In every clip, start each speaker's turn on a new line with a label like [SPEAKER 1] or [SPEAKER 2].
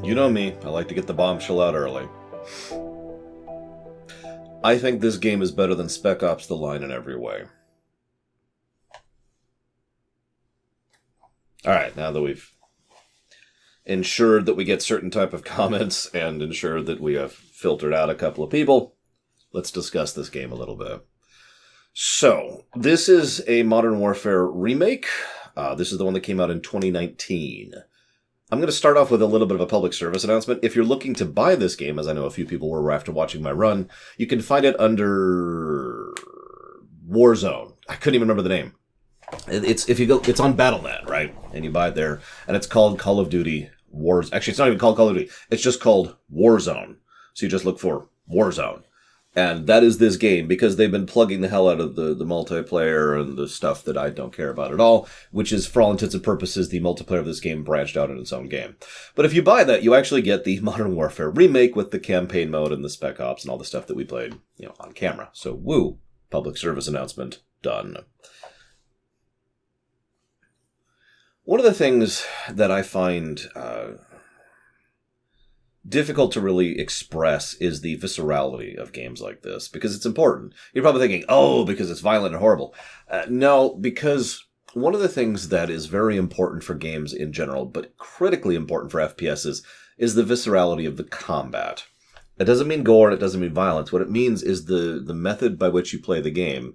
[SPEAKER 1] You know me, I like to get the bombshell out early. I think this game is better than Spec Ops: The Line in every way. Alright, now that we've ensured that we get certain type of comments and ensured that we have filtered out a couple of people, let's discuss this game a little bit. So, this is a Modern Warfare remake. This is the one that came out in 2019. I'm going to start off with a little bit of a public service announcement. If you're looking to buy this game, as I know a few people were after watching my run, you can find it under Warzone. I couldn't even remember the name. It's on Battle.net, right? And you buy it there, and it's called Call of Duty Wars. Actually, it's not even called Call of Duty. It's just called Warzone. So you just look for Warzone. And that is this game, because they've been plugging the hell out of the multiplayer and the stuff that I don't care about at all, which is, for all intents and purposes, the multiplayer of this game branched out in its own game. But if you buy that, you actually get the Modern Warfare remake with the campaign mode and the Spec Ops and all the stuff that we played, on camera. So, woo, public service announcement, done. One of the things that I find difficult to really express is the viscerality of games like this, because it's important. You're probably thinking, because it's violent and horrible. No, because one of the things that is very important for games in general, but critically important for FPSs, is the viscerality of the combat. It doesn't mean gore and it doesn't mean violence. What it means is the method by which you play the game,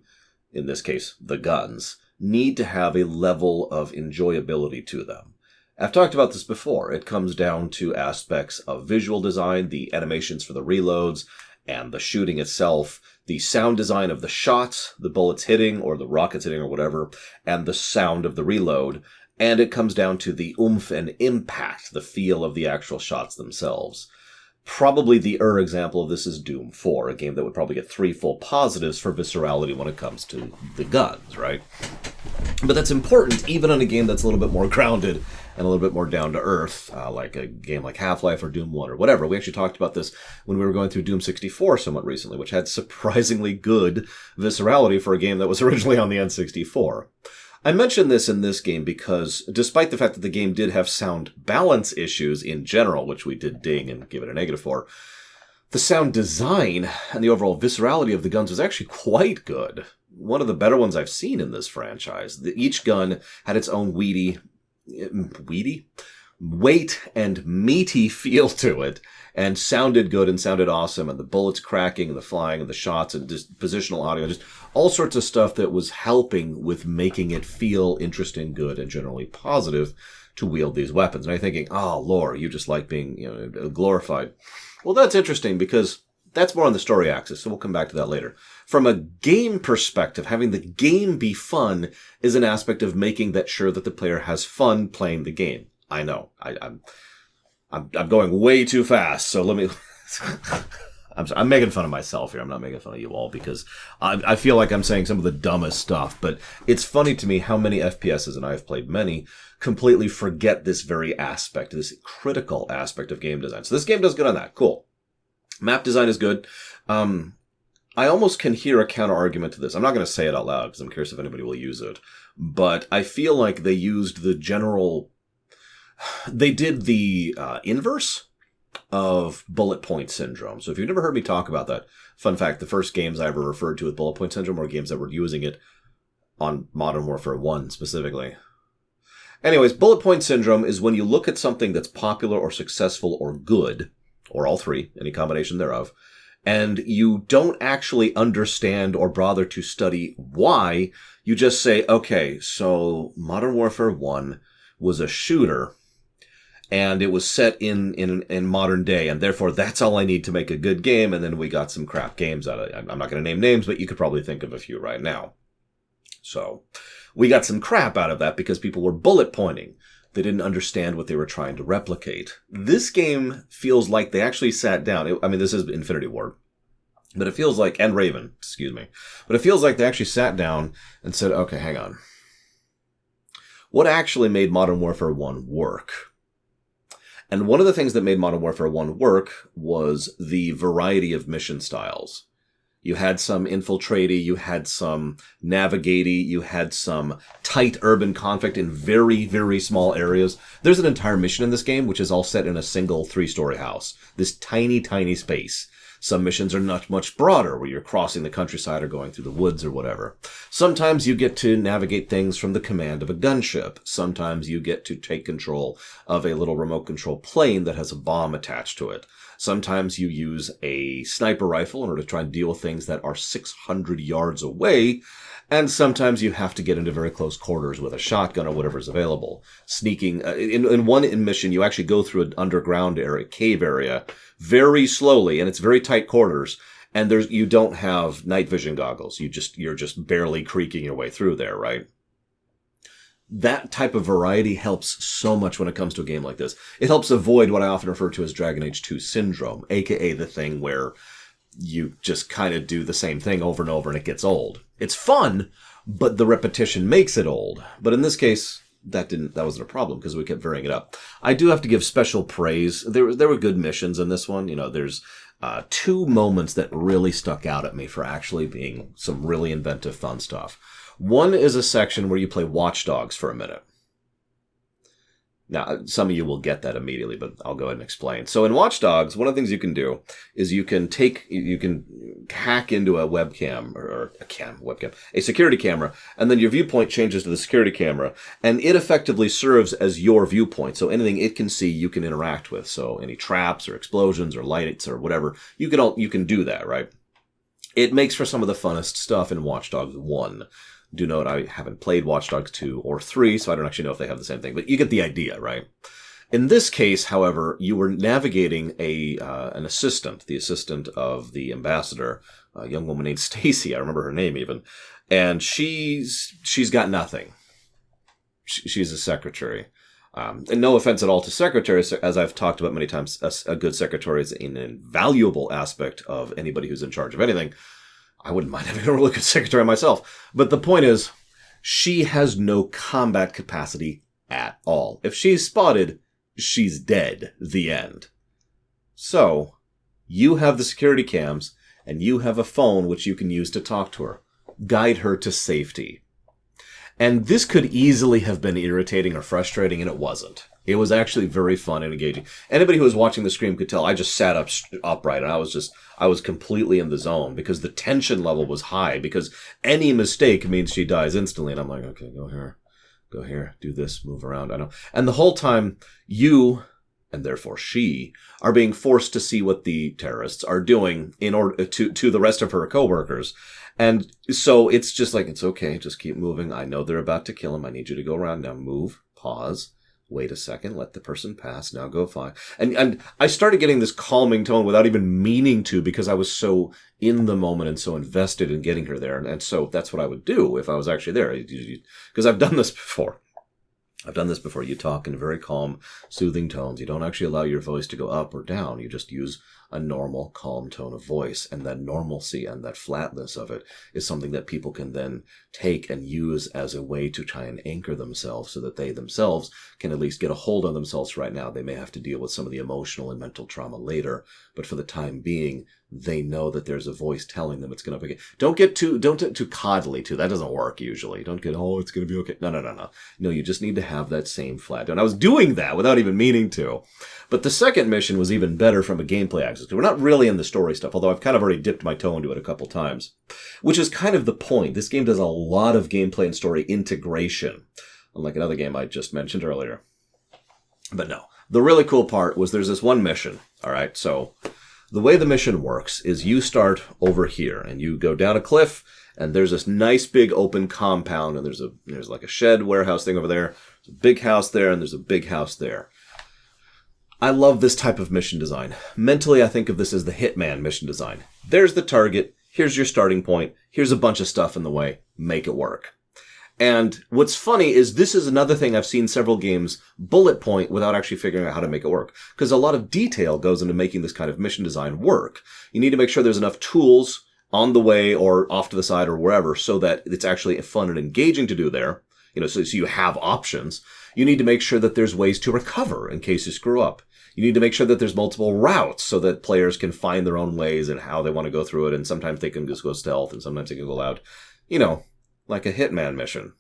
[SPEAKER 1] in this case, the guns, need to have a level of enjoyability to them. I've talked about this before. It comes down to aspects of visual design, the animations for the reloads, and the shooting itself, the sound design of the shots, the bullets hitting, or the rockets hitting, or whatever, and the sound of the reload. And it comes down to the oomph and impact, the feel of the actual shots themselves. Probably the example of this is Doom 4, a game that would probably get 3 full positives for viscerality when it comes to the guns, right? But that's important even on a game that's a little bit more grounded and a little bit more down to earth, like a game like Half-Life or Doom 1 or whatever. We actually talked about this when we were going through Doom 64 somewhat recently, which had surprisingly good viscerality for a game that was originally on the N64. I mention this in this game because, despite the fact that the game did have sound balance issues in general, which we did ding and give it a negative for, the sound design and the overall viscerality of the guns was actually quite good. One of the better ones I've seen in this franchise. Each gun had its own weight and meaty feel to it, and sounded good and sounded awesome, and the bullets cracking and the flying and the shots and just positional audio, just all sorts of stuff that was helping with making it feel interesting, good, and generally positive to wield these weapons. And I'm thinking, lore, you just like being glorified. Well, that's interesting because that's more on the story axis, so we'll come back to that later. From a game perspective, having the game be fun is an aspect of making that sure that the player has fun playing the game. I know. I'm going way too fast, so let me... I'm making fun of myself here. I'm not making fun of you all because I feel like I'm saying some of the dumbest stuff, but it's funny to me how many FPSs, and I've played many, completely forget this very aspect, this critical aspect of game design. So this game does good on that. Cool. Map design is good. I almost can hear a counter argument to this. I'm not going to say it out loud because I'm curious if anybody will use it, but I feel like they used the general... They did the inverse of bullet point syndrome. So if you've never heard me talk about that, fun fact, the first games I ever referred to with bullet point syndrome were games that were using it on Modern Warfare 1 specifically. Anyways, bullet point syndrome is when you look at something that's popular or successful or good, or all three, any combination thereof, and you don't actually understand or bother to study why. You just say, okay, so Modern Warfare 1 was a shooter, and it was set in modern day, and therefore that's all I need to make a good game, and then we got some crap games out of it. I'm not going to name names, but you could probably think of a few right now. So, we got some crap out of that because people were bullet pointing. They didn't understand what they were trying to replicate. This game feels like they actually sat down. This is Infinity Ward. But it feels like, and Raven, excuse me. But it feels like they actually sat down and said, okay, hang on. What actually made Modern Warfare 1 work? And one of the things that made Modern Warfare 1 work was the variety of mission styles. You had some infiltrate-y, you had some navigate-y, you had some tight urban conflict in very, very small areas. There's an entire mission in this game which is all set in a single 3-story house. This tiny, tiny space. Some missions are much broader, where you're crossing the countryside or going through the woods or whatever. Sometimes you get to navigate things from the command of a gunship. Sometimes you get to take control of a little remote control plane that has a bomb attached to it. Sometimes you use a sniper rifle in order to try and deal with things that are 600 yards away. And sometimes you have to get into very close quarters with a shotgun or whatever's available. Sneaking, in one mission, you actually go through an underground area, cave area, very slowly, and it's very tight quarters. And you don't have night vision goggles. You're just barely creaking your way through there, right? That type of variety helps so much when it comes to a game like this. It helps avoid what I often refer to as Dragon Age 2 syndrome, aka the thing where you just kind of do the same thing over and over and it gets old. It's fun, but the repetition makes it old. But in this case, that wasn't a problem because we kept varying it up. I do have to give special praise. There were good missions in this one. There's 2 moments that really stuck out at me for actually being some really inventive, fun stuff. One is a section where you play Watch Dogs for a minute. Now, some of you will get that immediately, but I'll go ahead and explain. So in Watch Dogs, one of the things you can do is you can hack into a webcam or a security camera, and then your viewpoint changes to the security camera, and it effectively serves as your viewpoint. So anything it can see, you can interact with. So any traps or explosions or lights or whatever, you can do that, right? It makes for some of the funnest stuff in Watch Dogs 1. Do note I haven't played Watch Dogs 2 or 3, so I don't actually know if they have the same thing, but you get the idea, right? In this case, however, you were navigating an assistant, the assistant of the ambassador, a young woman named Stacy. I remember her name even, and she's got nothing. She's a secretary. And no offense at all to secretaries, as I've talked about many times, a good secretary is an invaluable aspect of anybody who's in charge of anything. I wouldn't mind having a really good secretary myself. But the point is, she has no combat capacity at all. If she's spotted, she's dead. The end. So, you have the security cams, and you have a phone which you can use to talk to her. Guide her to safety. And this could easily have been irritating or frustrating, and it wasn't. It was actually very fun and engaging. Anybody who was watching the stream could tell I just sat upright, and I was completely in the zone because the tension level was high, because any mistake means she dies instantly. And I'm like, okay, go here, do this, move around. I know. And the whole time you, and therefore she, are being forced to see what the terrorists are doing in order to the rest of her coworkers. And so it's just like, it's okay, just keep moving. I know they're about to kill him. I need you to go around now. Move, pause. Wait a second, let the person pass, now go fine. And I started getting this calming tone without even meaning to, because I was so in the moment and so invested in getting her there. And so that's what I would do if I was actually there. Because I've done this before. You talk in very calm, soothing tones. You don't actually allow your voice to go up or down. You just use a normal, calm tone of voice. And that normalcy and that flatness of it is something that people can then take and use as a way to try and anchor themselves so that they themselves can at least get a hold on themselves right now. They may have to deal with some of the emotional and mental trauma later, but for the time being, they know that there's a voice telling them it's going to be okay. Don't get too coddly too. That doesn't work usually. Don't get, it's going to be okay. No. No, you just need to have that same flat tone. I was doing that without even meaning to. But the second mission was even better from a gameplay axis. We're not really in the story stuff, although I've kind of already dipped my toe into it a couple times, which is kind of the point. This game does a lot of gameplay and story integration, unlike another game I just mentioned earlier. But no, the really cool part was there's this one mission. All right, so the way the mission works is you start over here and you go down a cliff, and there's this nice big open compound, and there's like a shed warehouse thing over there. There's a big house there, and there's a big house there. I love this type of mission design. Mentally, I think of this as the Hitman mission design. There's the target. Here's your starting point. Here's a bunch of stuff in the way. Make it work. And what's funny is this is another thing I've seen several games bullet point without actually figuring out how to make it work. Because a lot of detail goes into making this kind of mission design work. You need to make sure there's enough tools on the way or off to the side or wherever so that it's actually fun and engaging to do there. So you have options. You need to make sure that there's ways to recover in case you screw up. You need to make sure that there's multiple routes so that players can find their own ways and how they want to go through it. And sometimes they can just go stealth and sometimes they can go loud, like a Hitman mission.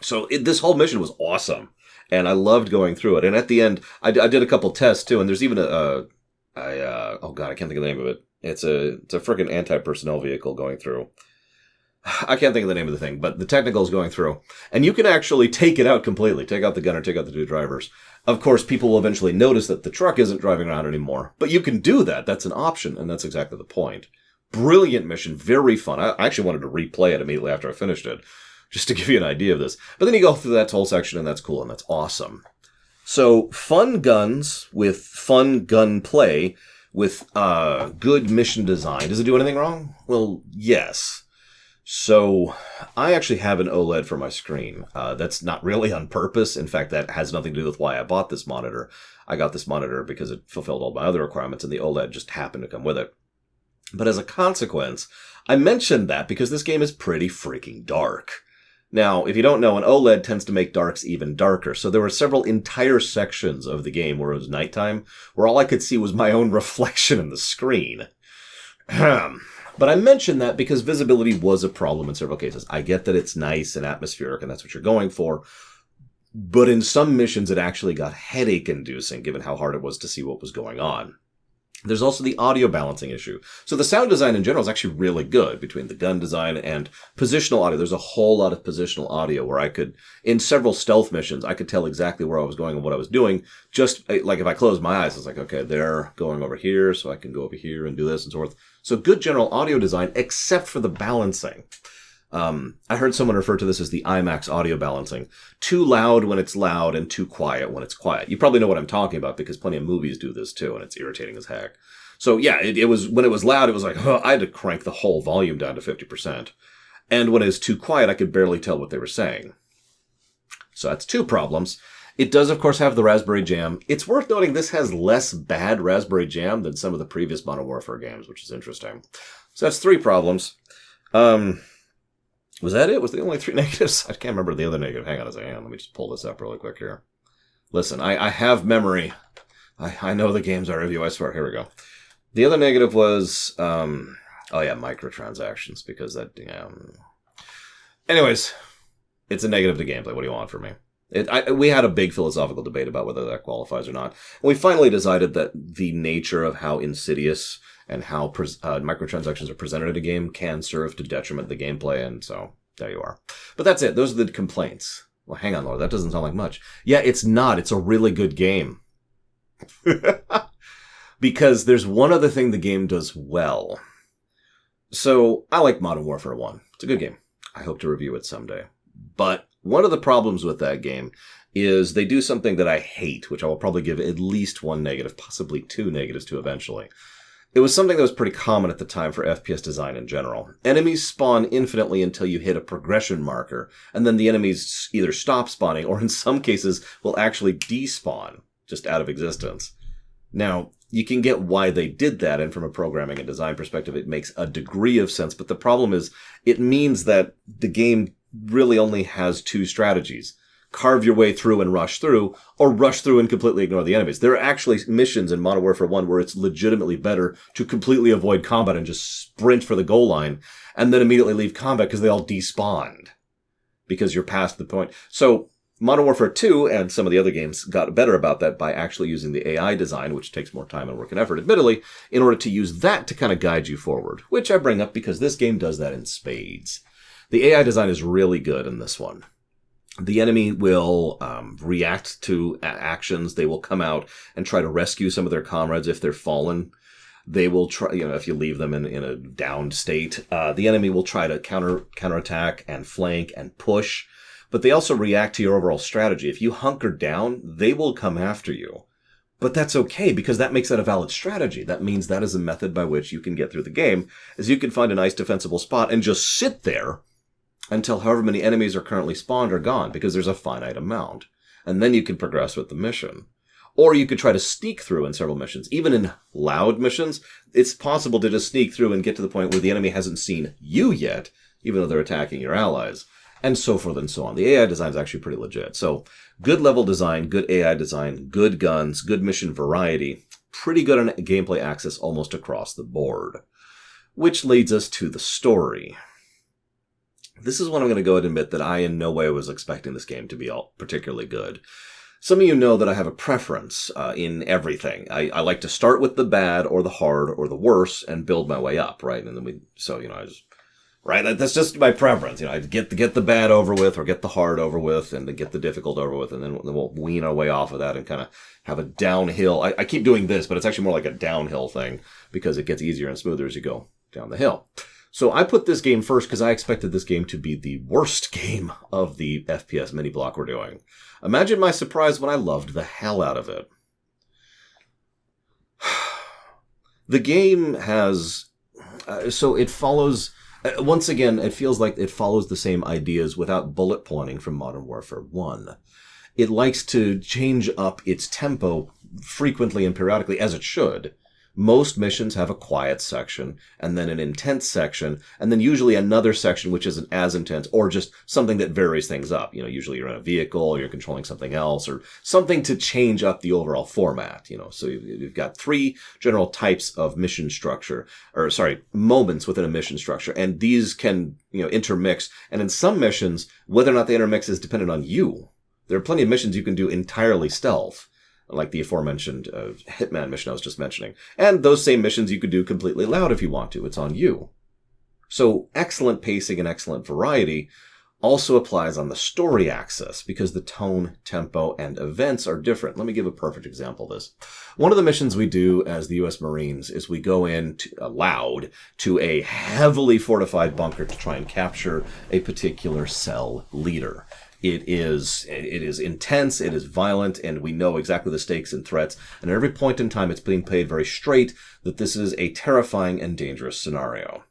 [SPEAKER 1] So this whole mission was awesome. And I loved going through it. And at the end, I did a couple tests too. And there's even oh God, I can't think of the name of it. It's a freaking anti-personnel vehicle going through. I can't think of the name of the thing, but the technical is going through. And you can actually take it out completely. Take out the gunner, take out the two drivers. Of course, people will eventually notice that the truck isn't driving around anymore. But you can do that. That's an option, and that's exactly the point. Brilliant mission, very fun. I actually wanted to replay it immediately after I finished it, just to give you an idea of this. But then you go through that whole section, and that's cool, and that's awesome. So, fun guns with fun gun play with good mission design. Does it do anything wrong? Well, yes. So, I actually have an OLED for my screen. That's not really on purpose. In fact, that has nothing to do with why I bought this monitor. I got this monitor because it fulfilled all my other requirements, and the OLED just happened to come with it. But as a consequence, I mentioned that because this game is pretty freaking dark. Now, if you don't know, an OLED tends to make darks even darker. So there were several entire sections of the game where it was nighttime, where all I could see was my own reflection in the screen. But I mentioned that because visibility was a problem in several cases. I get that it's nice and atmospheric and that's what you're going for. But in some missions, it actually got headache-inducing, given how hard it was to see what was going on. There's also the audio balancing issue. So the sound design in general is actually really good between the gun design and positional audio. There's a whole lot of positional audio where I could, in several stealth missions, I could tell exactly where I was going and what I was doing. Just like if I closed my eyes, it's like, okay, they're going over here, so I can go over here and do this and so forth. So good general audio design, except for the balancing. I heard someone refer to this as the IMAX audio balancing. Too loud when it's loud and too quiet when it's quiet. You probably know what I'm talking about because plenty of movies do this too, and it's irritating as heck. So yeah, it was, when it was loud, it was like, I had to crank the whole volume down to 50%. And when it was too quiet, I could barely tell what they were saying. So that's two problems. It does, of course, have the Raspberry Jam. It's worth noting this has less bad Raspberry Jam than some of the previous Modern Warfare games, which is interesting. So that's three problems. Was that it? Was the only three negatives? I can't remember the other negative. Hang on a second. Let me just pull this up really quick here. Listen, I have memory. I know the games I review, I swear. Here we go. The other negative was, microtransactions, because that, Anyways, it's a negative to gameplay. What do you want from me? We had a big philosophical debate about whether that qualifies or not. And we finally decided that the nature of how insidious and how microtransactions are presented in a game can serve to detriment the gameplay, and so there you are. But that's it. Those are the complaints. Well, hang on, Laura. That doesn't sound like much. Yeah, it's not. It's a really good game. Because there's one other thing the game does well. So, I like Modern Warfare 1. It's a good game. I hope to review it someday. But one of the problems with that game is they do something that I hate, which I will probably give at least one negative, possibly two negatives to eventually. It was something that was pretty common at the time for FPS design in general. Enemies spawn infinitely until you hit a progression marker, and then the enemies either stop spawning, or in some cases will actually despawn, just out of existence. Now, you can get why they did that, and from a programming and design perspective, it makes a degree of sense, but the problem is, it means that the game really only has two strategies. Carve your way through and rush through, or rush through and completely ignore the enemies. There are actually missions in Modern Warfare 1 where it's legitimately better to completely avoid combat and just sprint for the goal line, and then immediately leave combat because they all despawned. Because you're past the point. So, Modern Warfare 2 and some of the other games got better about that by actually using the AI design, which takes more time and work and effort, admittedly, in order to use that to kind of guide you forward. Which I bring up because this game does that in spades. The AI design is really good in this one. The enemy will react to actions. They will come out and try to rescue some of their comrades if they're fallen. They will try, if you leave them in a downed state. The enemy will try to counterattack and flank and push. But they also react to your overall strategy. If you hunker down, they will come after you. But that's okay, because that makes that a valid strategy. That means that is a method by which you can get through the game, is you can find a nice defensible spot and just sit there until however many enemies are currently spawned are gone, because there's a finite amount. And then you can progress with the mission. Or you could try to sneak through in several missions. Even in loud missions, it's possible to just sneak through and get to the point where the enemy hasn't seen you yet, even though they're attacking your allies. and so forth and so on. The AI design is actually pretty legit. So good level design, good AI design, good guns, good mission variety, pretty good on gameplay access almost across the board. Which leads us to the story. This is when I'm going to go ahead and admit that I in no way was expecting this game to be all particularly good. Some of you know that I have a preference in everything. I like to start with the bad or the hard or the worse and build my way up, right? And then that's just my preference. I get the bad over with or get the hard over with and then get the difficult over with, and then we'll wean our way off of that and kind of have a downhill. I keep doing this, but it's actually more like a downhill thing because it gets easier and smoother as you go down the hill. So I put this game first because I expected this game to be the worst game of the FPS mini block we're doing. Imagine my surprise when I loved the hell out of it. The game has... so it follows... once again, it feels like it follows the same ideas without bullet pointing from Modern Warfare 1. It likes to change up its tempo frequently and periodically, as it should. Most missions have a quiet section, and then an intense section, and then usually another section which isn't as intense, or just something that varies things up. Usually you're in a vehicle, or you're controlling something else, or something to change up the overall format. So you've got 3 general types of mission structure, moments within a mission structure, and these can, intermix. And in some missions, whether or not they intermix is dependent on you. There are plenty of missions you can do entirely stealth, like the aforementioned Hitman mission I was just mentioning. And those same missions you could do completely loud if you want to. It's on you. So excellent pacing and excellent variety also applies on the story axis because the tone, tempo, and events are different. Let me give a perfect example of this. One of the missions we do as the U.S. Marines is we go in loud to a heavily fortified bunker to try and capture a particular cell leader. It is intense, it is violent, and we know exactly the stakes and threats. And at every point in time, it's being played very straight that this is a terrifying and dangerous scenario.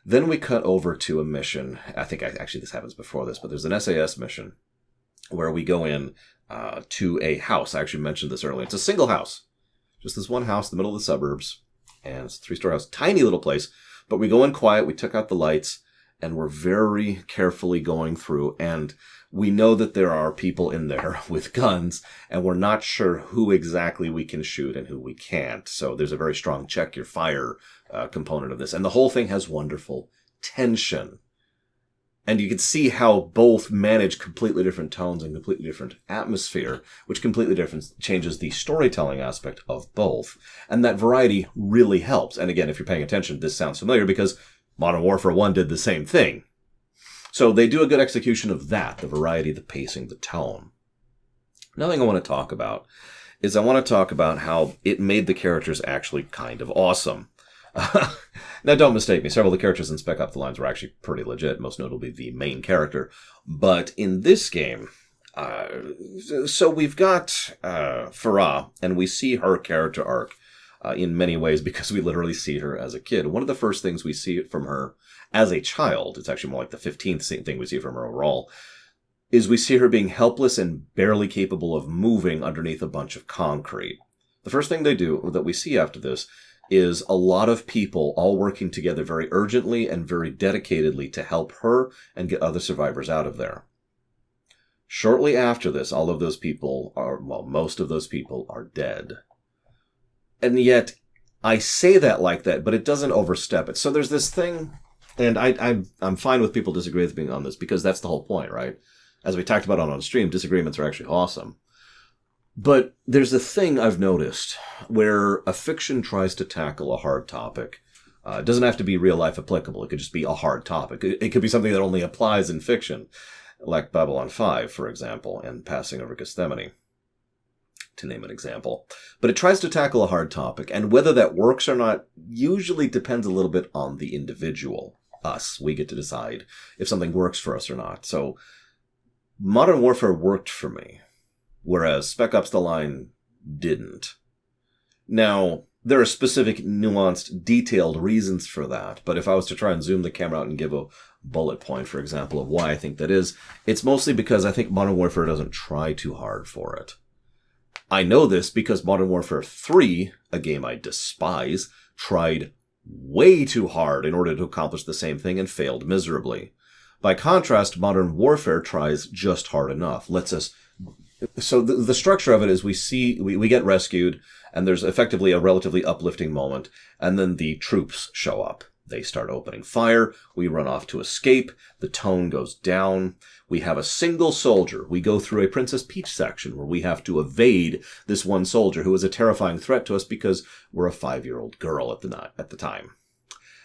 [SPEAKER 1] Then we cut over to a mission. I think actually this happens before this, but there's an SAS mission where we go in to a house. I actually mentioned this earlier. It's a single house. Just this one house in the middle of the suburbs. And it's a 3-story house. Tiny little place. But we go in quiet, we took out the lights, and we're very carefully going through, and we know that there are people in there with guns, and we're not sure who exactly we can shoot and who we can't. So there's a very strong check your fire component of this. And the whole thing has wonderful tension. And you can see how both manage completely different tones and completely different atmosphere, which completely different changes the storytelling aspect of both. And that variety really helps. And again, if you're paying attention, this sounds familiar because Modern Warfare 1 did the same thing. So they do a good execution of that, the variety, the pacing, the tone. Another thing I want to talk about is I want to talk about how it made the characters actually kind of awesome. Now, don't mistake me. Several of the characters in Spec Ops: The Lines were actually pretty legit, most notably the main character. But in this game, so we've got Farah, and we see her character arc in many ways because we literally see her as a kid. One of the first things we see from her as a child, it's actually more like the 15th thing we see from her overall, is we see her being helpless and barely capable of moving underneath a bunch of concrete. The first thing they do that we see after this is a lot of people all working together very urgently and very dedicatedly to help her and get other survivors out of there. Shortly after this, all of those people most of those people are dead. And yet, I say that like that, but it doesn't overstep it. So there's this thing, and I'm fine with people disagreeing with me on this because that's the whole point, right? As we talked about on stream, disagreements are actually awesome. But there's a thing I've noticed where a fiction tries to tackle a hard topic. It doesn't have to be real life applicable. It could just be a hard topic. It could be something that only applies in fiction, like Babylon 5, for example, and Passing Over Gethsemane, to name an example. But it tries to tackle a hard topic, and whether that works or not usually depends a little bit on the individual. Us. We get to decide if something works for us or not. So Modern Warfare worked for me, whereas Spec Ops: The Line didn't. Now, there are specific, nuanced, detailed reasons for that, but if I was to try and zoom the camera out and give a bullet point, for example, of why I think that is, it's mostly because I think Modern Warfare doesn't try too hard for it. I know this because Modern Warfare 3, a game I despise, tried way too hard in order to accomplish the same thing and failed miserably. By contrast, modern warfare tries just hard enough. So the structure of it is we get rescued, and there's effectively a relatively uplifting moment, and then the troops show up. They start opening fire. We run off to escape. The tone goes down. We have a single soldier. We go through a Princess Peach section where we have to evade this one soldier who is a terrifying threat to us because we're a 5-year-old girl at the time.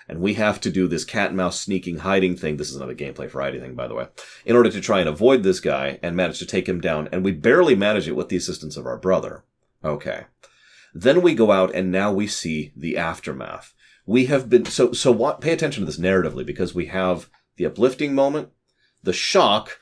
[SPEAKER 1] And we have to do this cat and mouse sneaking hiding thing. This is not a gameplay for hiding thing, by the way, in order to try and avoid this guy and manage to take him down. And we barely manage it with the assistance of our brother. Okay. Then we go out and now we see the aftermath. We have been, pay attention to this narratively, because we have the uplifting moment, the shock,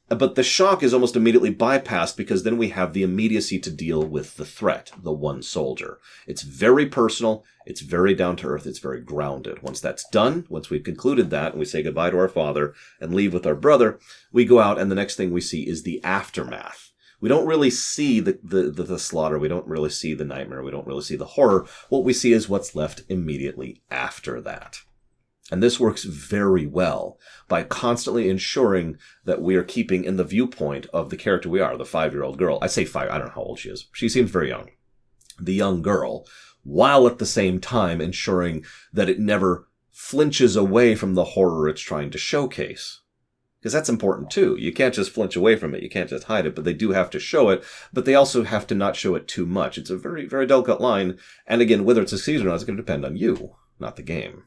[SPEAKER 1] but the shock is almost immediately bypassed because then we have the immediacy to deal with the threat, the one soldier. It's very personal, it's very down to earth, it's very grounded. Once that's done, once we've concluded that, and we say goodbye to our father and leave with our brother, we go out and the next thing we see is the aftermath. We don't really see the slaughter. We don't really see the nightmare. We don't really see the horror. What we see is what's left immediately after that. And this works very well by constantly ensuring that we are keeping in the viewpoint of the character we are, the 5-year-old girl. I say 5, I don't know how old she is. She seems very young. The young girl, while at the same time ensuring that it never flinches away from the horror it's trying to showcase. Because that's important too. You can't just flinch away from it. You can't just hide it, but they do have to show it, but they also have to not show it too much. It's a very, very delicate line. And again, whether it's succeeds or not is going to depend on you, not the game.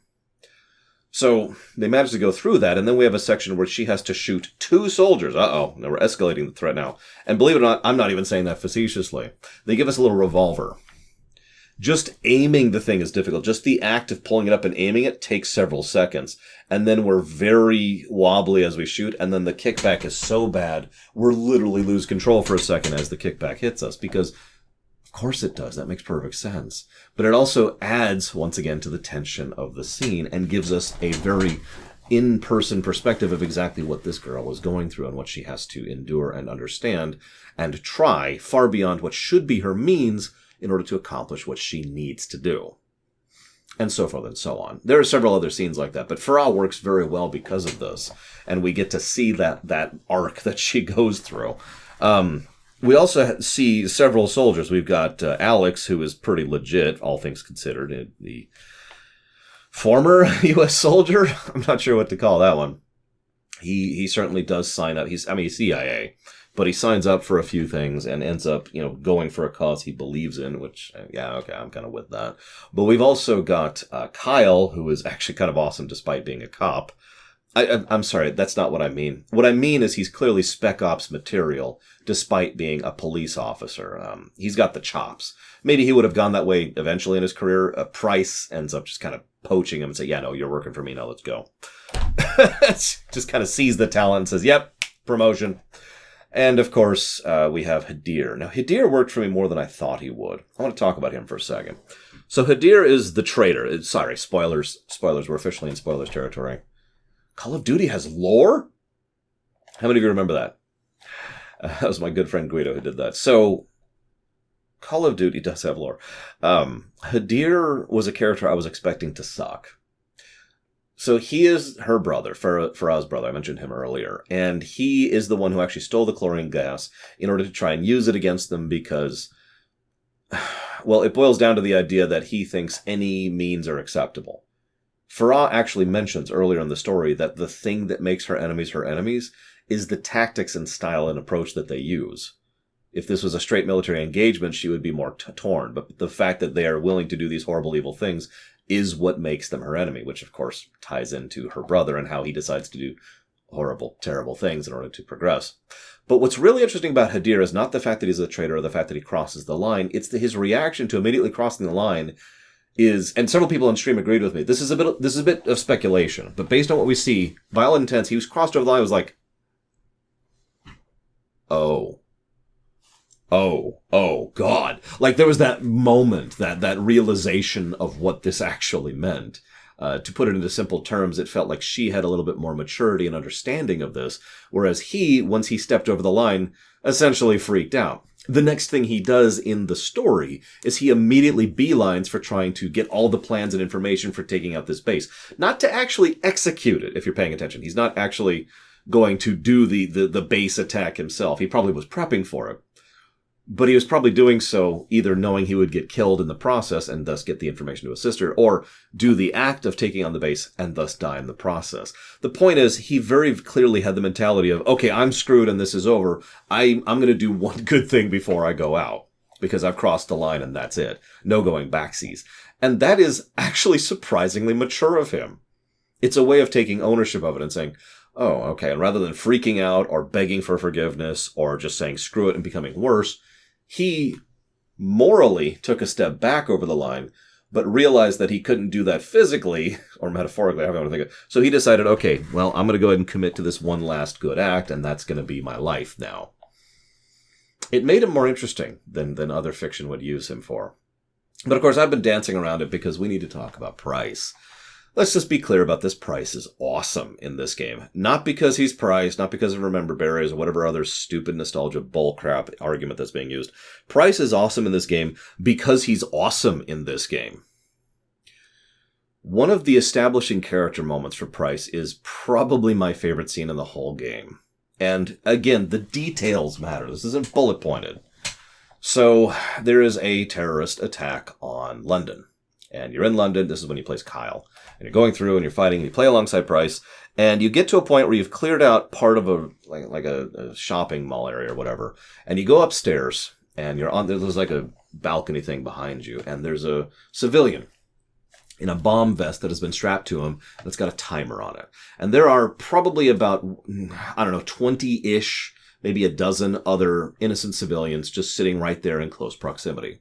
[SPEAKER 1] So they manage to go through that, and then we have a section where she has to shoot 2 soldiers. Uh-oh, now we're escalating the threat now. And believe it or not, I'm not even saying that facetiously. They give us a little revolver. Just aiming the thing is difficult. Just the act of pulling it up and aiming it takes several seconds. And then we're very wobbly as we shoot, and then the kickback is so bad, we're literally lose control for a second as the kickback hits us, because of course it does. That makes perfect sense. But it also adds, once again, to the tension of the scene and gives us a very in-person perspective of exactly what this girl is going through and what she has to endure and understand and try far beyond what should be her means in order to accomplish what she needs to do. And so forth and so on. There are several other scenes like that, but Farah works very well because of this. And we get to see that arc that she goes through. We also see several soldiers. We've got Alex, who is pretty legit, all things considered. The former U.S. soldier? I'm not sure what to call that one. He certainly does sign up. He's CIA. But he signs up for a few things and ends up, going for a cause he believes in, which, yeah, okay, I'm kind of with that. But we've also got Kyle, who is actually kind of awesome despite being a cop. I'm sorry, that's not what I mean. What I mean is he's clearly Spec Ops material despite being a police officer. He's got the chops. Maybe he would have gone that way eventually in his career. Price ends up just kind of poaching him and say, yeah, no, you're working for me now, let's go. Just kind of sees the talent and says, yep, promotion. And, of course, we have Hadir. Now, Hadir worked for me more than I thought he would. I want to talk about him for a second. So, Hadir is the traitor. Sorry, spoilers. Spoilers. We're officially in spoilers territory. Call of Duty has lore? How many of you remember that? That was my good friend Guido who did that. So, Call of Duty does have lore. Hadir was a character I was expecting to suck. So he is her brother, Farah's brother. I mentioned him earlier. And he is the one who actually stole the chlorine gas in order to try and use it against them because, well, it boils down to the idea that he thinks any means are acceptable. Farah actually mentions earlier in the story that the thing that makes her enemies is the tactics and style and approach that they use. If this was a straight military engagement, she would be more torn. But the fact that they are willing to do these horrible, evil things is what makes them her enemy, which of course ties into her brother and how he decides to do horrible, terrible things in order to progress. But what's really interesting about Hadir is not the fact that he's a traitor or the fact that he crosses the line. It's his reaction to immediately crossing the line is, and several people on stream agreed with me, this is a bit of speculation, but based on what we see, by all intents, he was crossed over the line, was like, oh, God. Like, there was that moment, that realization of what this actually meant. To put it into simple terms, it felt like she had a little bit more maturity and understanding of this, whereas he, once he stepped over the line, essentially freaked out. The next thing he does in the story is he immediately beelines for trying to get all the plans and information for taking out this base. Not to actually execute it, if you're paying attention. He's not actually going to do the base attack himself. He probably was prepping for it. But he was probably doing so either knowing he would get killed in the process and thus get the information to his sister, or do the act of taking on the base and thus die in the process. The point is, he very clearly had the mentality of, okay, I'm screwed and this is over. I'm going to do one good thing before I go out, because I've crossed the line and that's it. No going backsies. And that is actually surprisingly mature of him. It's a way of taking ownership of it and saying, oh, okay, and rather than freaking out or begging for forgiveness or just saying screw it and becoming worse, he morally took a step back over the line, but realized that he couldn't do that physically, or metaphorically, however you want to think of it. So he decided, okay, well, I'm going to go ahead and commit to this one last good act, and that's going to be my life now. It made him more interesting than other fiction would use him for. But of course, I've been dancing around it because we need to talk about Price. Let's just be clear about this. Price is awesome in this game. Not because he's Price, not because of Remember Berries or whatever other stupid nostalgia bullcrap argument that's being used. Price is awesome in this game because he's awesome in this game. One of the establishing character moments for Price is probably my favorite scene in the whole game. And again, the details matter. This isn't bullet pointed. So there is a terrorist attack on London. And you're in London. This is when you play as Kyle. And you're going through and you're fighting and you play alongside Price. And you get to a point where you've cleared out part of a shopping mall area or whatever. And you go upstairs and you're on, there's like a balcony thing behind you. And there's a civilian in a bomb vest that has been strapped to him. And it's got a timer on it. And there are probably about, 20-ish, maybe a dozen other innocent civilians just sitting right there in close proximity.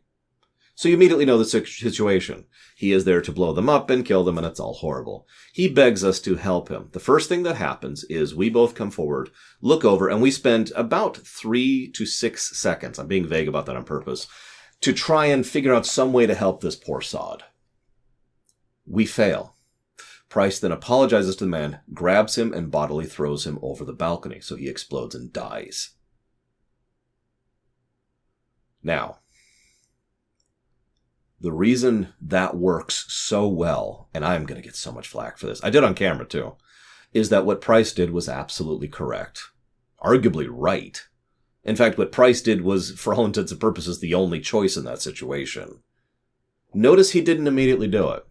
[SPEAKER 1] So you immediately know the situation. He is there to blow them up and kill them, and it's all horrible. He begs us to help him. The first thing that happens is we both come forward, look over, and we spend about 3 to 6 seconds, I'm being vague about that on purpose, to try and figure out some way to help this poor sod. We fail. Price then apologizes to the man, grabs him, and bodily throws him over the balcony, so he explodes and dies. Now, the reason that works so well, and I'm going to get so much flack for this, I did on camera too, is that what Price did was absolutely correct. Arguably right. In fact, what Price did was, for all intents and purposes, the only choice in that situation. Notice he didn't immediately do it.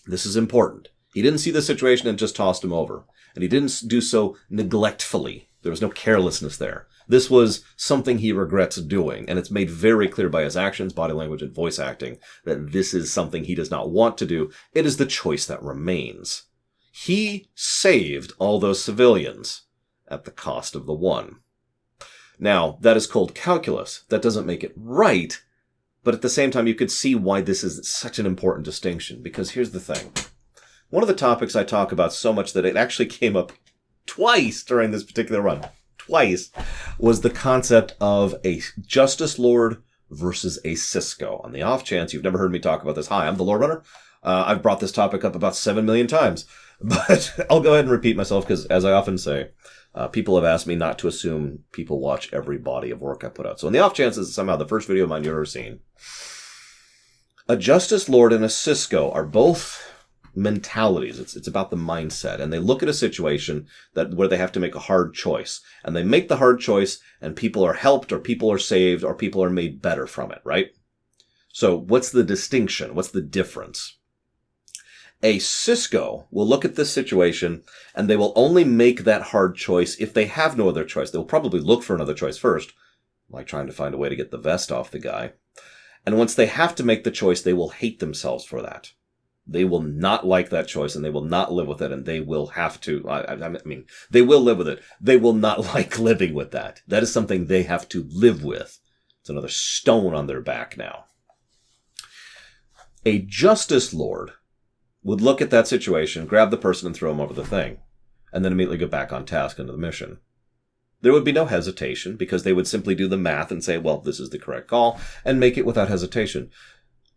[SPEAKER 1] This is important. He didn't see the situation and just tossed him over. And he didn't do so neglectfully. There was no carelessness there. This was something he regrets doing, and it's made very clear by his actions, body language, and voice acting that this is something he does not want to do. It is the choice that remains. He saved all those civilians at the cost of the one. Now, that is cold calculus. That doesn't make it right, but at the same time, you could see why this is such an important distinction, because here's the thing. One of the topics I talk about so much that it actually came up twice during this particular run, was the concept of a Justice Lord versus a Cisco. On the off chance you've never heard me talk about this, hi, I'm the Lord Runner. I've brought this topic up about 7 million times, but I'll go ahead and repeat myself because, as I often say, people have asked me not to assume people watch every body of work I put out. So on the off chance that somehow the first video of mine you've ever seen, a Justice Lord and a Cisco are both mentalities. It's about the mindset, and they look at a situation where they have to make a hard choice, and they make the hard choice, and people are helped, or people are saved, or people are made better from it, right? So what's the distinction? What's the difference? A Cisco will look at this situation, and they will only make that hard choice if they have no other choice. They'll probably look for another choice first, like trying to find a way to get the vest off the guy. And once they have to make the choice, they will hate themselves for that. They will not like that choice, and they will not live with it, and they will have to, they will live with it. They will not like living with that. That is something they have to live with. It's another stone on their back now. A Justice Lord would look at that situation, grab the person, and throw him over the thing, and then immediately go back on task into the mission. There would be no hesitation, because they would simply do the math and say, well, this is the correct call, and make it without hesitation.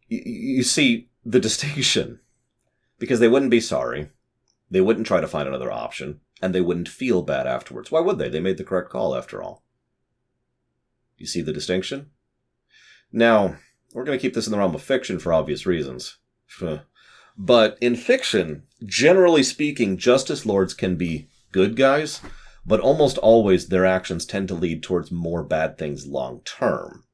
[SPEAKER 1] You see the distinction, because they wouldn't be sorry, they wouldn't try to find another option, and they wouldn't feel bad afterwards. Why would they? They made the correct call after all. You see the distinction? Now, we're going to keep this in the realm of fiction for obvious reasons. But in fiction, generally speaking, Justice Lords can be good guys, but almost always their actions tend to lead towards more bad things long term.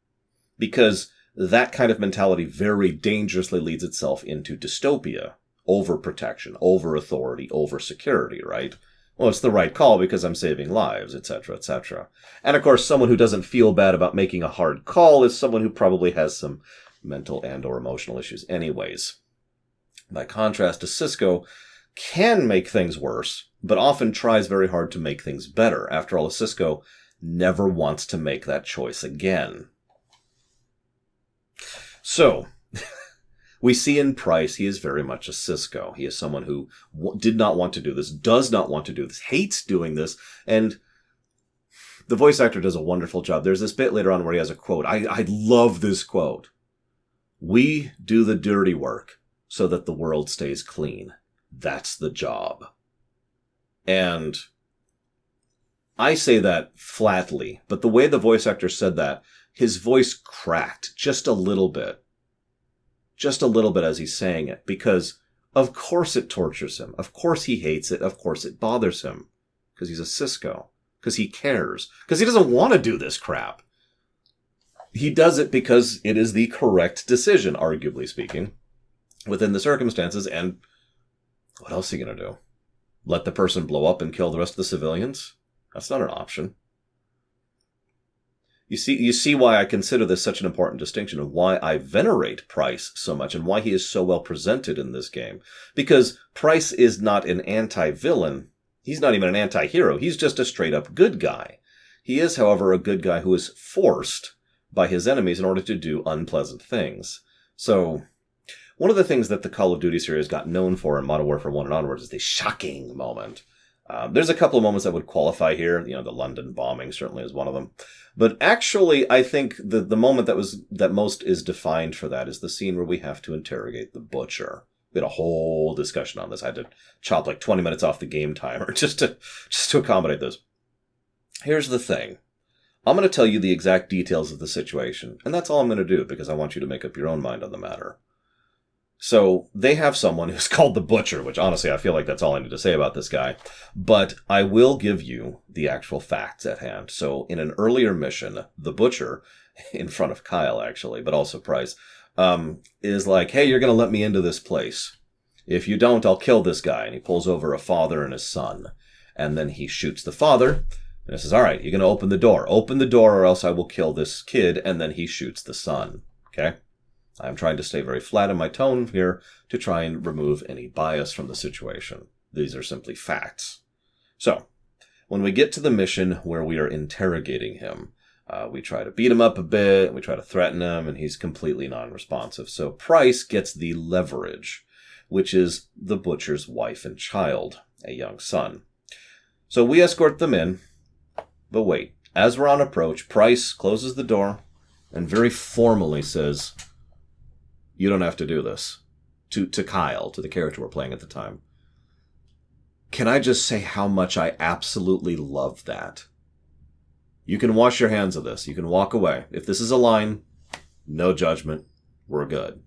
[SPEAKER 1] Because that kind of mentality very dangerously leads itself into dystopia. Over-protection, over-authority, over-security, right? Well, it's the right call because I'm saving lives, etc., etc. And of course, someone who doesn't feel bad about making a hard call is someone who probably has some mental and or emotional issues anyways. By contrast, a Cisco can make things worse, but often tries very hard to make things better. After all, a Cisco never wants to make that choice again. So, we see in Price, he is very much a Cisco. He is someone who did not want to do this, does not want to do this, hates doing this, and the voice actor does a wonderful job. There's this bit later on where he has a quote. I love this quote. "We do the dirty work so that the world stays clean. That's the job." And I say that flatly, but the way the voice actor said that, his voice cracked just a little bit. Just a little bit as he's saying it, because of course it tortures him. Of course he hates it. Of course it bothers him. Because he's a Cisco. Because he cares. Because he doesn't want to do this crap. He does it because it is the correct decision, arguably speaking, within the circumstances. And what else are you going to do? Let the person blow up and kill the rest of the civilians? That's not an option. You see why I consider this such an important distinction of why I venerate Price so much and why he is so well presented in this game. Because Price is not an anti-villain. He's not even an anti-hero. He's just a straight-up good guy. He is, however, a good guy who is forced by his enemies in order to do unpleasant things. So, one of the things that the Call of Duty series got known for in Modern Warfare 1 and onwards is the shocking moment. There's a couple of moments that would qualify here. The London bombing certainly is one of them. But actually, I think the moment that most is defined for that is the scene where we have to interrogate the Butcher. We had a whole discussion on this. I had to chop like 20 minutes off the game timer just to accommodate this. Here's the thing. I'm going to tell you the exact details of the situation, and that's all I'm going to do because I want you to make up your own mind on the matter. So they have someone who's called the Butcher, which honestly I feel like that's all I need to say about this guy. But I will give you the actual facts at hand. So in an earlier mission, the Butcher, in front of Kyle actually, but also Price, is like, "Hey, you're going to let me into this place. If you don't, I'll kill this guy." And he pulls over a father and his son. And then he shoots the father. And he says, "All right, you're going to open the door. Open the door or else I will kill this kid." And then he shoots the son. Okay? I'm trying to stay very flat in my tone here to try and remove any bias from the situation. These are simply facts. So, when we get to the mission where we are interrogating him, we try to beat him up a bit, and we try to threaten him, and he's completely non-responsive. So Price gets the leverage, which is the Butcher's wife and child, a young son. So we escort them in, but wait. As we're on approach, Price closes the door and very formally says, "You don't have to do this." To Kyle, to the character we're playing at the time. Can I just say how much I absolutely love that? You can wash your hands of this. You can walk away. If this is a line, no judgment. We're good.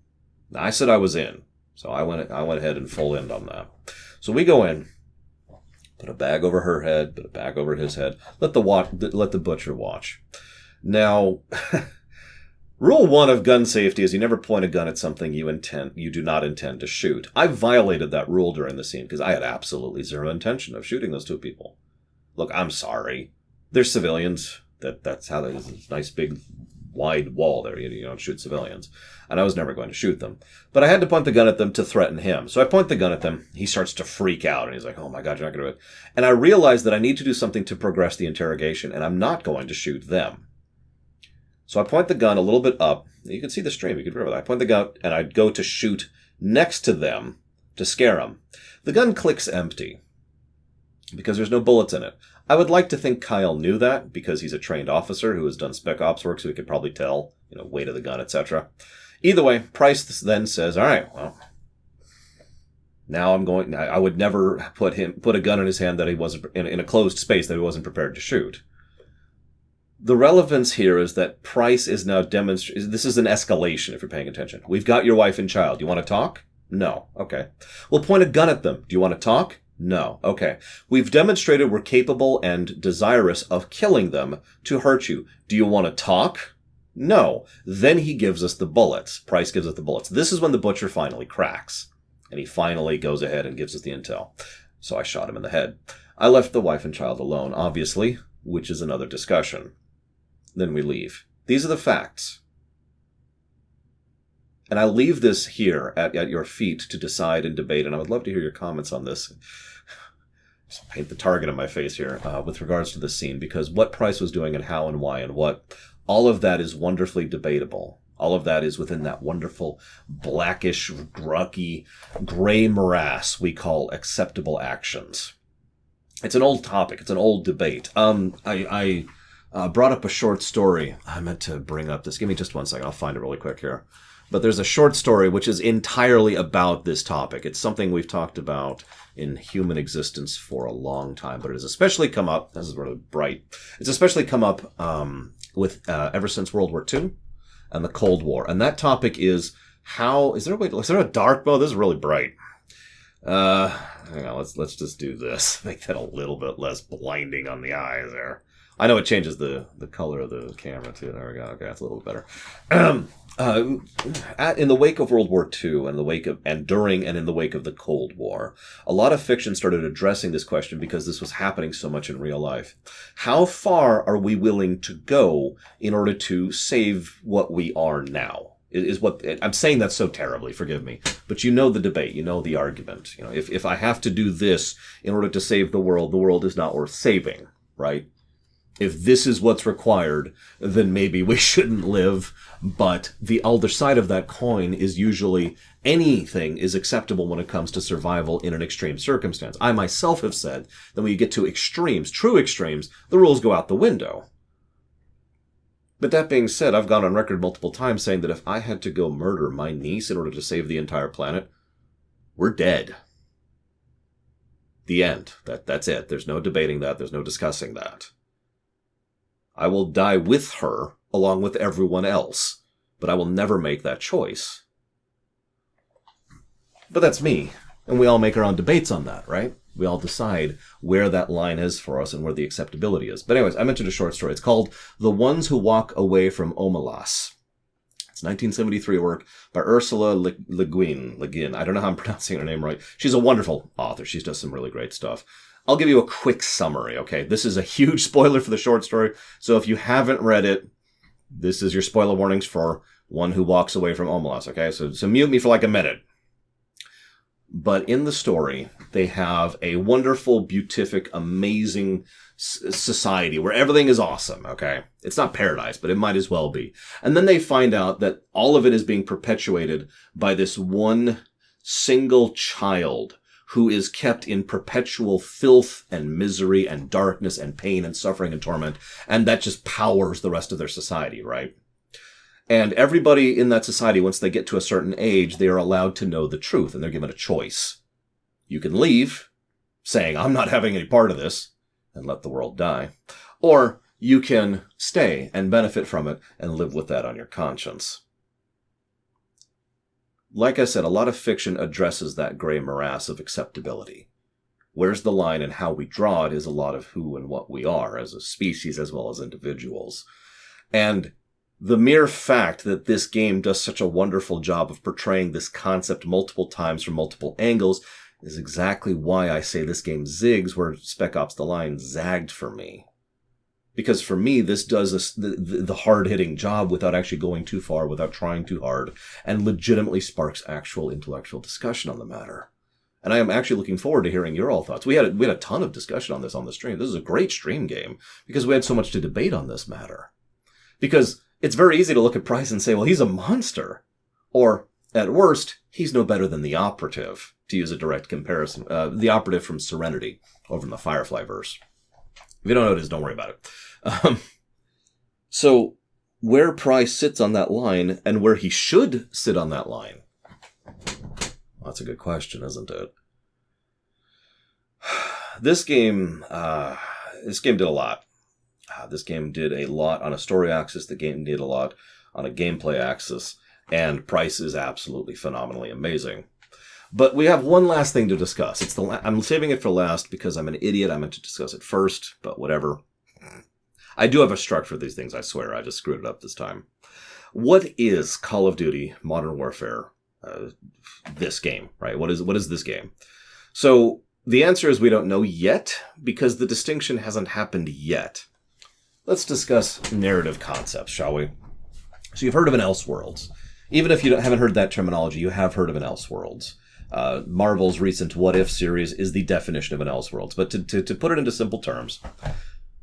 [SPEAKER 1] Now, I said I was in, so I went ahead and full in on that. So we go in, put a bag over her head, put a bag over his head. Let the Butcher watch. Now, Rule 1 of gun safety is you never point a gun at something you do not intend to shoot. I violated that rule during the scene because I had absolutely zero intention of shooting those two people. Look, I'm sorry. They're civilians. That's how there's this nice big wide wall there. You don't shoot civilians. And I was never going to shoot them. But I had to point the gun at them to threaten him. So I point the gun at them. He starts to freak out. And he's like, "Oh my God, you're not going to do it." And I realized that I need to do something to progress the interrogation. And I'm not going to shoot them. So I point the gun a little bit up. You can see the stream. You can remember that. I point the gun and I'd go to shoot next to them to scare them. The gun clicks empty because there's no bullets in it. I would like to think Kyle knew that because he's a trained officer who has done spec ops work, so he could probably tell, weight of the gun, etc. Either way, Price then says, "All right, well, now I would never put a gun in his hand that he wasn't in a closed space that he wasn't prepared to shoot." The relevance here is that Price is now demonstrating, this is an escalation if you're paying attention. We've got your wife and child. You want to talk? No. Okay. We'll point a gun at them. Do you want to talk? No. Okay. We've demonstrated we're capable and desirous of killing them to hurt you. Do you want to talk? No. Then he gives us the bullets. Price gives us the bullets. This is when the butcher finally cracks. And he finally goes ahead and gives us the intel. So I shot him in the head. I left the wife and child alone, obviously, which is another discussion. Then we leave. These are the facts. And I leave this here at your feet to decide and debate, and I would love to hear your comments on this. Just paint the target on my face here with regards to this scene, because what Price was doing and how and why and what, all of that is wonderfully debatable. All of that is within that wonderful blackish, grucky, gray morass we call acceptable actions. It's an old topic. It's an old debate. I brought up a short story. I meant to bring up this. Give me just 1 second. I'll find it really quick here. But there's a short story which is entirely about this topic. It's something we've talked about in human existence for a long time, but it has especially come up. This is really bright. It's especially come up with ever since World War II and the Cold War. And that topic is how is there a dark mode? This is really bright. Hang on, let's just do this. Make that a little bit less blinding on the eyes there. I know it changes the color of the camera too. There we go. Okay, that's a little better. In the wake of World War II and during and in the wake of the Cold War, a lot of fiction started addressing this question because this was happening so much in real life. How far are we willing to go in order to save what we are now? Is what I'm saying that so terribly, forgive me, but you know the debate, you know the argument. You know, if I have to do this in order to save the world is not worth saving, right? If this is what's required, then maybe we shouldn't live. But the other side of that coin is usually anything is acceptable when it comes to survival in an extreme circumstance. I myself have said that when you get to extremes, true extremes, the rules go out the window. But that being said, I've gone on record multiple times saying that if I had to go murder my niece in order to save the entire planet, we're dead. The end. That's it. There's no debating that. There's no discussing that. I will die with her along with everyone else, but I will never make that choice. But that's me, and we all make our own debates on that, right? We all decide where that line is for us and where the acceptability is. But anyways, I mentioned a short story. It's called The Ones Who Walk Away from Omelas. It's 1973 work by Ursula Le Guin. I don't know how I'm pronouncing her name right. She's a wonderful author. She does some really great stuff. I'll give you a quick summary, okay? This is a huge spoiler for the short story, so if you haven't read it, this is your spoiler warnings for One Who Walks Away from Omelas, okay? So mute me for like a minute. But in the story, they have a wonderful, beatific, amazing society where everything is awesome, okay? It's not paradise, but it might as well be. And then they find out that all of it is being perpetuated by this one single child who is kept in perpetual filth and misery and darkness and pain and suffering and torment, and that just powers the rest of their society, right? And everybody in that society, once they get to a certain age, they are allowed to know the truth, and they're given a choice. You can leave, saying, I'm not having any part of this, and let the world die. Or you can stay and benefit from it and live with that on your conscience. Like I said, a lot of fiction addresses that gray morass of acceptability. Where's the line and how we draw it is a lot of who and what we are as a species as well as individuals. And the mere fact that this game does such a wonderful job of portraying this concept multiple times from multiple angles is exactly why I say this game zigs where Spec Ops The Line zagged for me. Because for me, this does the hard-hitting job without actually going too far, without trying too hard, and legitimately sparks actual intellectual discussion on the matter. And I am actually looking forward to hearing your all thoughts. We had a ton of discussion on this on the stream. This is a great stream game because we had so much to debate on this matter. Because it's very easy to look at Price and say, well, he's a monster. Or, at worst, he's no better than the operative, to use a direct comparison. The operative from Serenity over in the Firefly verse. If you don't know what it is, don't worry about it. So, where Price sits on that line and where he should sit on that line? Well, that's a good question, isn't it? This game did a lot. This game did a lot on a story axis. The game did a lot on a gameplay axis. And price is absolutely phenomenally amazing. But we have one last thing to discuss. I'm saving it for last because I'm an idiot. I meant to discuss it first, but whatever. I do have a structure for these things, I swear. I just screwed it up this time. What is Call of Duty Modern Warfare? This game, right? What is this game? So the answer is we don't know yet because the distinction hasn't happened yet. Let's discuss narrative concepts, shall we? So you've heard of an Elseworlds. Even if you haven't heard that terminology, you have heard of an Elseworlds. Marvel's recent What If series is the definition of an Elseworlds. But to put it into simple terms,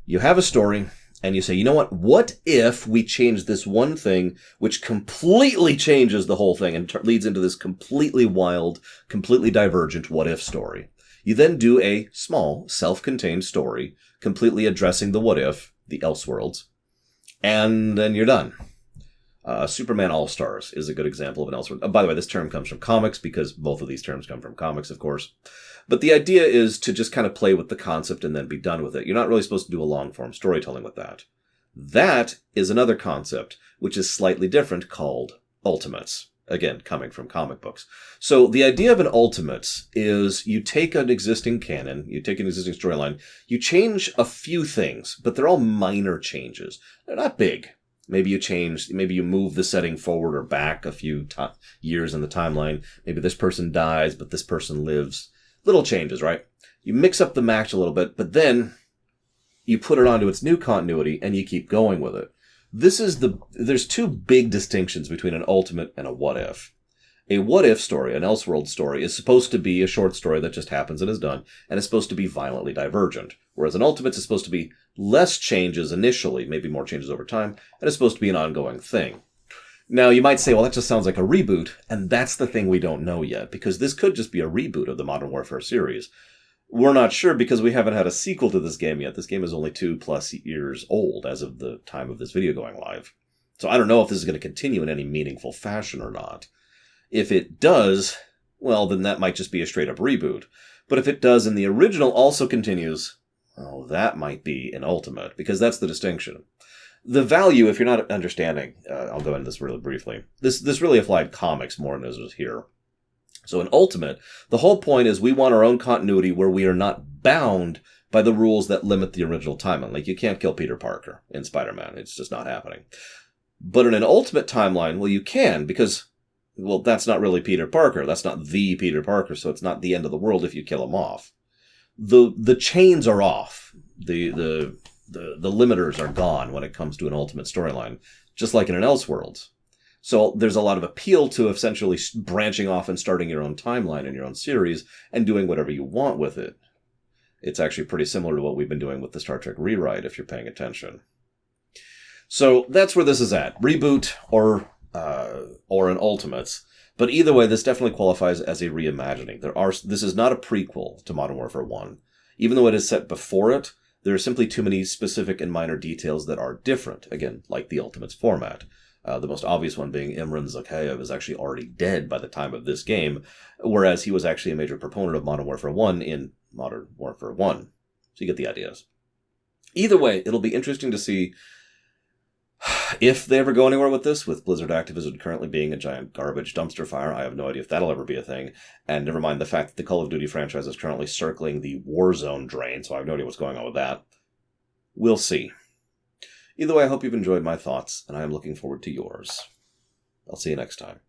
[SPEAKER 1] you have a story and you say, you know what if we change this one thing which completely changes the whole thing and leads into this completely wild, completely divergent what if story? You then do a small, self-contained story completely addressing the what if, the Elseworlds, and then you're done. Superman All-Stars is a good example of an Elseworlds. By the way, this term comes from comics because both of these terms come from comics, of course. But the idea is to just kind of play with the concept and then be done with it. You're not really supposed to do a long-form storytelling with that. That is another concept, which is slightly different, called Ultimates. Again, coming from comic books. So the idea of an Ultimates is you take an existing canon, you take an existing storyline, you change a few things, but they're all minor changes. They're not big. Maybe you move the setting forward or back a few years in the timeline. Maybe this person dies, but this person lives. Little changes, right? You mix up the match a little bit, but then you put it onto its new continuity and you keep going with it. There's two big distinctions between an ultimate and a what if. A what if story, an Elseworld story, is supposed to be a short story that just happens and is done, and it's supposed to be violently divergent. Whereas an ultimate is supposed to be less changes initially, maybe more changes over time, and it's supposed to be an ongoing thing. Now, you might say, well, that just sounds like a reboot, and that's the thing we don't know yet, because this could just be a reboot of the Modern Warfare series. We're not sure because we haven't had a sequel to this game yet. This game is only 2+ years old as of the time of this video going live. So I don't know if this is going to continue in any meaningful fashion or not. If it does, well, then that might just be a straight-up reboot. But if it does and the original also continues, well, that might be an ultimate, because that's the distinction. The value, if you're not understanding, I'll go into this really briefly. This really applied comics more than it is here. So in ultimate, the whole point is we want our own continuity where we are not bound by the rules that limit the original timeline. Like, you can't kill Peter Parker in Spider-Man. It's just not happening. But in an ultimate timeline, well, you can, because, well, that's not really Peter Parker. That's not the Peter Parker, so it's not the end of the world if you kill him off. The chains are off. The limiters are gone when it comes to an ultimate storyline, just like in an Elseworlds. So there's a lot of appeal to essentially branching off and starting your own timeline and your own series and doing whatever you want with it. It's actually pretty similar to what we've been doing with the Star Trek Rewrite, if you're paying attention. So that's where this is at. Reboot or an Ultimates. But either way, this definitely qualifies as a reimagining. This is not a prequel to Modern Warfare 1. Even though it is set before it, there are simply too many specific and minor details that are different. Again, like the Ultimates format. The most obvious one being Imran Zakhaev is actually already dead by the time of this game, whereas he was actually a major proponent of Modern Warfare 1 in Modern Warfare 1. So you get the ideas. Either way, it'll be interesting to see if they ever go anywhere with this, with Blizzard Activision currently being a giant garbage dumpster fire. I have no idea if that'll ever be a thing. And never mind the fact that the Call of Duty franchise is currently circling the Warzone drain, so I have no idea what's going on with that. We'll see. Either way, I hope you've enjoyed my thoughts, and I am looking forward to yours. I'll see you next time.